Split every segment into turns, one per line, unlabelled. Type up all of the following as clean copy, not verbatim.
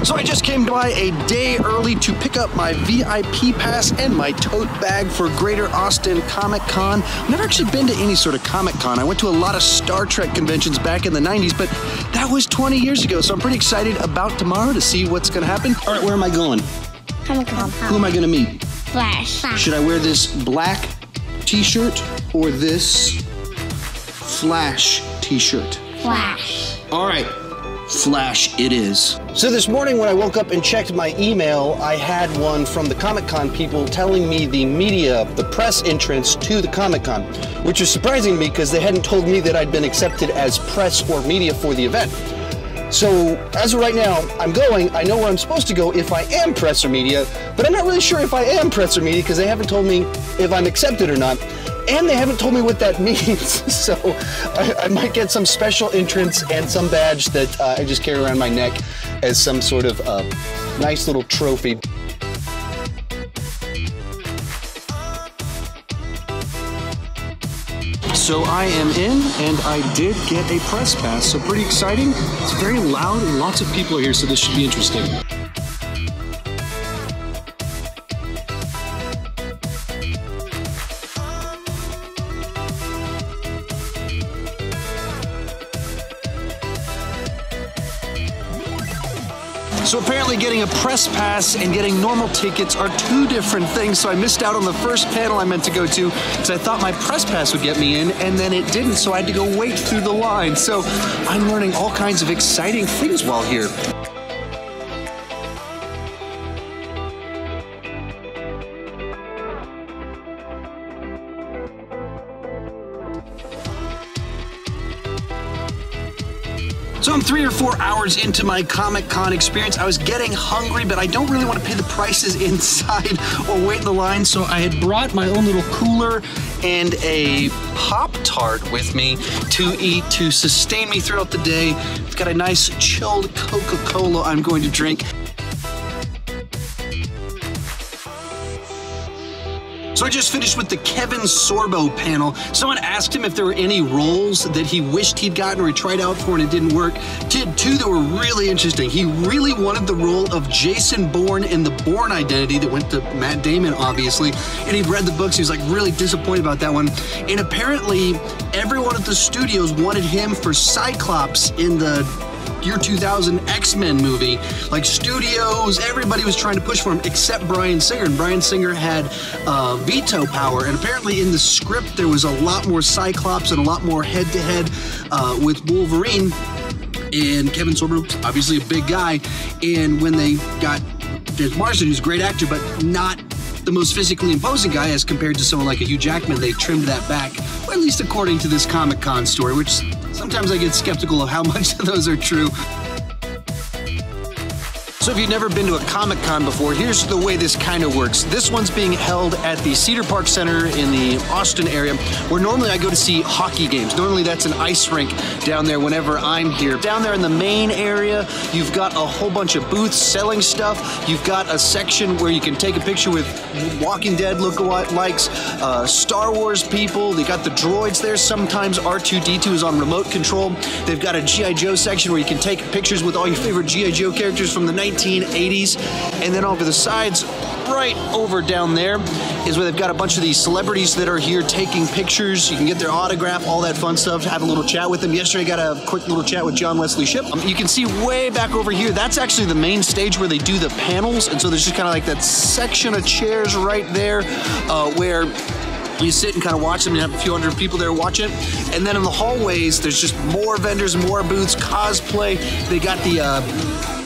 So I just came by a day early to pick up my VIP pass and my tote bag for Greater Austin Comic Con. I've never actually been to any sort of Comic Con. I went to a lot of Star Trek conventions back in the 90s, but that was 20 years ago. So I'm pretty excited about tomorrow to see what's going to happen. All right, where am I going?
Comic Con.
Who am I going to meet?
Flash.
Should I wear this black t-shirt or this Flash t-shirt?
Flash.
All right. Flash it is. So this morning when I woke up and checked my email, I had one from the Comic-Con people telling me the press entrance to the Comic-Con, which is surprising to me because they hadn't told me that I'd been accepted as press or media for the event. So as of right now, I'm going. I know where I'm supposed to go if I am press or media, but I'm not really sure if I am press or media because they haven't told me if I'm accepted or not. And they haven't told me what that means, so I might get some special entrance and some badge that I just carry around my neck as some sort of nice little trophy. So I am in, and I did get a press pass, so pretty exciting. It's very loud and lots of people are here, so this should be interesting. So apparently getting a press pass and getting normal tickets are two different things, so I missed out on the first panel I meant to go to because I thought my press pass would get me in, and then it didn't, so I had to go wait through the line. So I'm learning all kinds of exciting things while here. So I'm 3 or 4 hours into my Comic-Con experience. I was getting hungry, but I don't really want to pay the prices inside or wait in the line, so I had brought my own little cooler and a Pop-Tart with me to eat to sustain me throughout the day. I've got a nice chilled Coca-Cola I'm going to drink. So I just finished with the Kevin Sorbo panel. Someone asked him if there were any roles that he wished he'd gotten or he tried out for and it didn't work. Did two that were really interesting. He really wanted the role of Jason Bourne in The Bourne Identity that went to Matt Damon, obviously. And he'd read the books. He was like really disappointed about that one. And apparently everyone at the studios wanted him for Cyclops in the year 2000 X-Men movie. Like studios, everybody was trying to push for him except Bryan Singer, and Bryan Singer had veto power, and apparently in the script there was a lot more Cyclops and a lot more head-to-head with Wolverine, and Kevin Sorbo, obviously a big guy, and when they got James Marsden, who's a great actor but not the most physically imposing guy as compared to someone like a Hugh Jackman, they trimmed that back, or at least according to this Comic-Con story, which sometimes I get skeptical of how much of those are true. So if you've never been to a Comic-Con before, here's the way this kind of works. This one's being held at the Cedar Park Center in the Austin area, where normally I go to see hockey games. Normally that's an ice rink down there whenever I'm here. Down there in the main area, you've got a whole bunch of booths selling stuff. You've got a section where you can take a picture with Walking Dead lookalikes, Star Wars people. They got the droids there. Sometimes R2-D2 is on remote control. They've got a G.I. Joe section where you can take pictures with all your favorite G.I. Joe characters from the 1980s, and then over the sides, right over down there, is where they've got a bunch of these celebrities that are here taking pictures. You can get their autograph, all that fun stuff, have a little chat with them. Yesterday I got a quick little chat with John Wesley Shipp. You can see way back over here, that's actually the main stage where they do the panels, and so there's just kind of like that section of chairs right there where you sit and kind of watch them. You have a few hundred people there watching. And then in the hallways, there's just more vendors, more booths, cosplay. They got the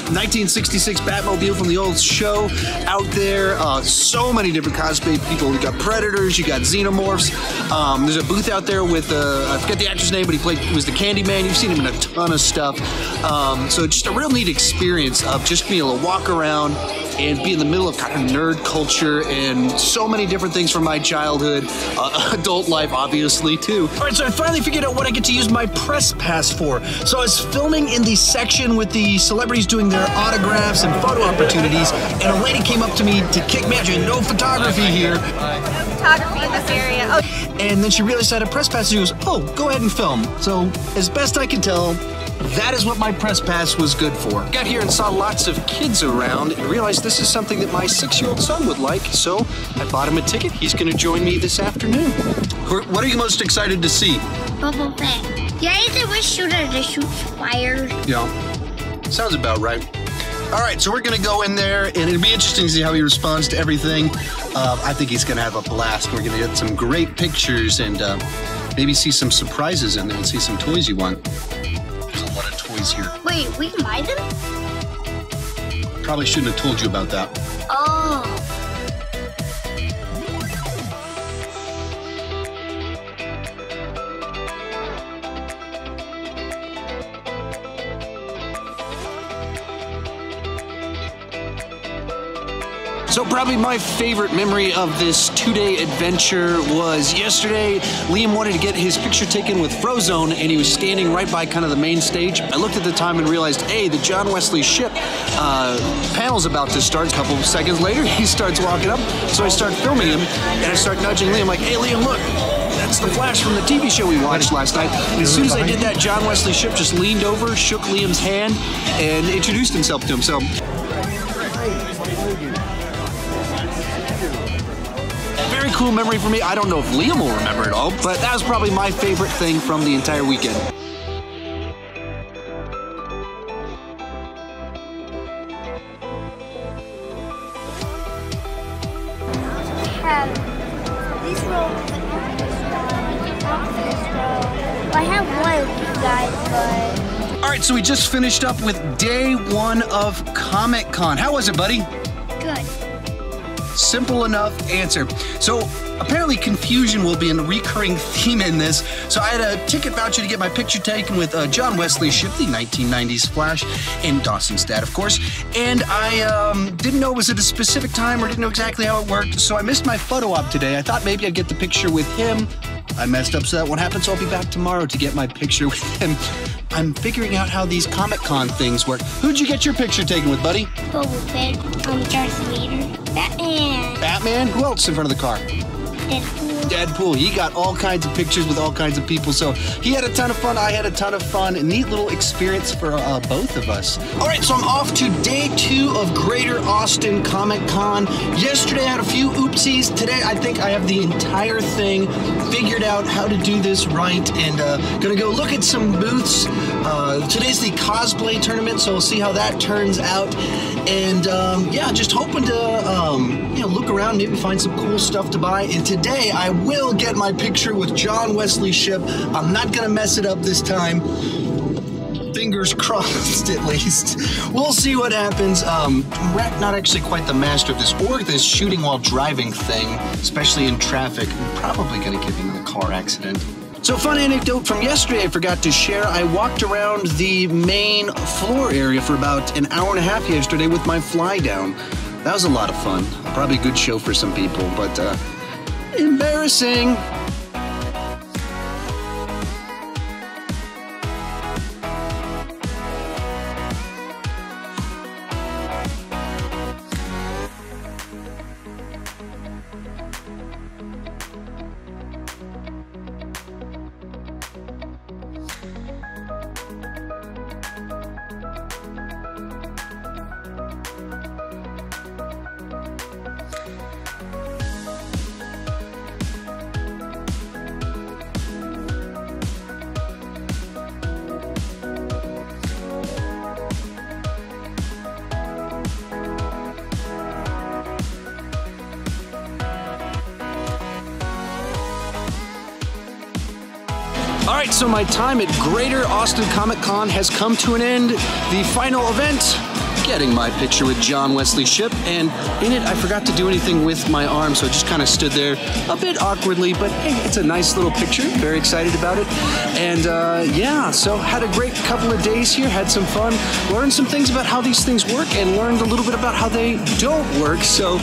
1966 Batmobile from the old show out there. So many different cosplay people. You got Predators, you got Xenomorphs. There's a booth out there with, I forget the actor's name, but he was the Candyman. You've seen him in a ton of stuff. So just a real neat experience of just being able to walk around and be in the middle of kind of nerd culture and so many different things from my childhood, adult life obviously too. All right, so I finally figured out what I get to use my press pass for. So I was filming in the section with the celebrities doing their autographs and photo opportunities, and a lady came up to me to kick me out. She had no photography here.
No photography in this area. Oh.
And then she realized I had a press pass, and she goes, oh, go ahead and film. So as best I can tell, That is what my press pass was good for. Got here and saw lots of kids around and realized this is something that my 6-year-old son would like, so I bought him a ticket. He's going to join me this afternoon. What are you most excited to see?
Boba Fett. Yeah, he's a wish shooter that shoots fire.
Yeah, sounds about right. All right, so we're going to go in there, and it'll be interesting to see how he responds to everything. I think he's going to have a blast. We're going to get some great pictures and maybe see some surprises in there and see some toys you want. There's a lot of toys here.
Wait, we can buy them?
Probably shouldn't have told you about that.
Oh.
So probably my favorite memory of this 2-day adventure was yesterday. Liam wanted to get his picture taken with Frozone, and he was standing right by kind of the main stage. I looked at the time and realized, hey, the John Wesley Shipp panel's about to start. A couple of seconds later, he starts walking up. So I start filming him, and I start nudging Liam like, hey, Liam, look. That's the Flash from the TV show we watched last night. And as soon as I did that, John Wesley Shipp just leaned over, shook Liam's hand, and introduced himself to him. So very cool memory for me. I don't know if Liam will remember it all, but that was probably my favorite thing from the entire weekend.
This row, this row. I have one of you guys, but...
All right, so we just finished up with day 1 of Comic-Con. How was it, buddy?
Good.
Simple enough answer. So apparently confusion will be a recurring theme in this. So I had a ticket voucher to get my picture taken with John Wesley Shipp, the 1990s Flash, and Dawson's dad, of course. And I didn't know it was at a specific time or didn't know exactly how it worked. So I missed my photo op today. I thought maybe I'd get the picture with him. I messed up, so that won't happen, so I'll be back tomorrow to get my picture with him. I'm figuring out how these Comic-Con things work. Who'd you get your picture taken with, buddy?
Boba Fett, Darth Vader, Batman.
Batman? Who else in front of the car?
Deadpool.
Deadpool. He got all kinds of pictures with all kinds of people, so he had a ton of fun. I had a ton of fun. A neat little experience for both of us. All right, so I'm off to day 2 of Greater Austin Comic-Con. Yesterday I had a few oopsies. Today I think I have the entire thing figured out how to do this right, and gonna go look at some booths. Today's the cosplay tournament, so we'll see how that turns out. And yeah, just hoping to you know, look around, maybe find some cool stuff to buy. And today I will get my picture with John Wesley Shipp. I'm not gonna mess it up this time. Fingers crossed, at least. We'll see what happens. I'm not actually quite the master of this or this shooting while driving thing, especially in traffic. I'm probably gonna get in a car accident. So, fun anecdote from yesterday I forgot to share. I walked around the main floor area for about an hour and a half yesterday with my fly down. That was a lot of fun. Probably a good show for some people, but embarrassing. All right, so my time at Greater Austin Comic-Con has come to an end. The final event, getting my picture with John Wesley Shipp, and in it I forgot to do anything with my arm, so I just kind of stood there a bit awkwardly, but hey, it's a nice little picture. Very excited about it. And yeah, so had a great couple of days here, had some fun, learned some things about how these things work, and learned a little bit about how they don't work. So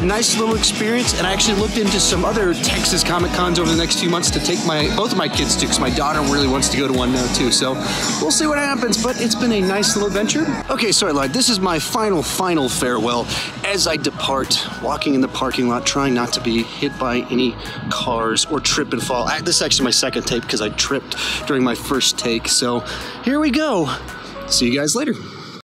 nice little experience, and I actually looked into some other Texas Comic-Cons over the next few months to take both of my kids to, because my daughter really wants to go to one now too. So we'll see what happens, but it's been a nice little adventure. Okay, so I lied. this is my final farewell as I depart, walking in the parking lot, trying not to be hit by any cars or trip and fall. This is actually my second take because I tripped during my first take. So here we go. See you guys later.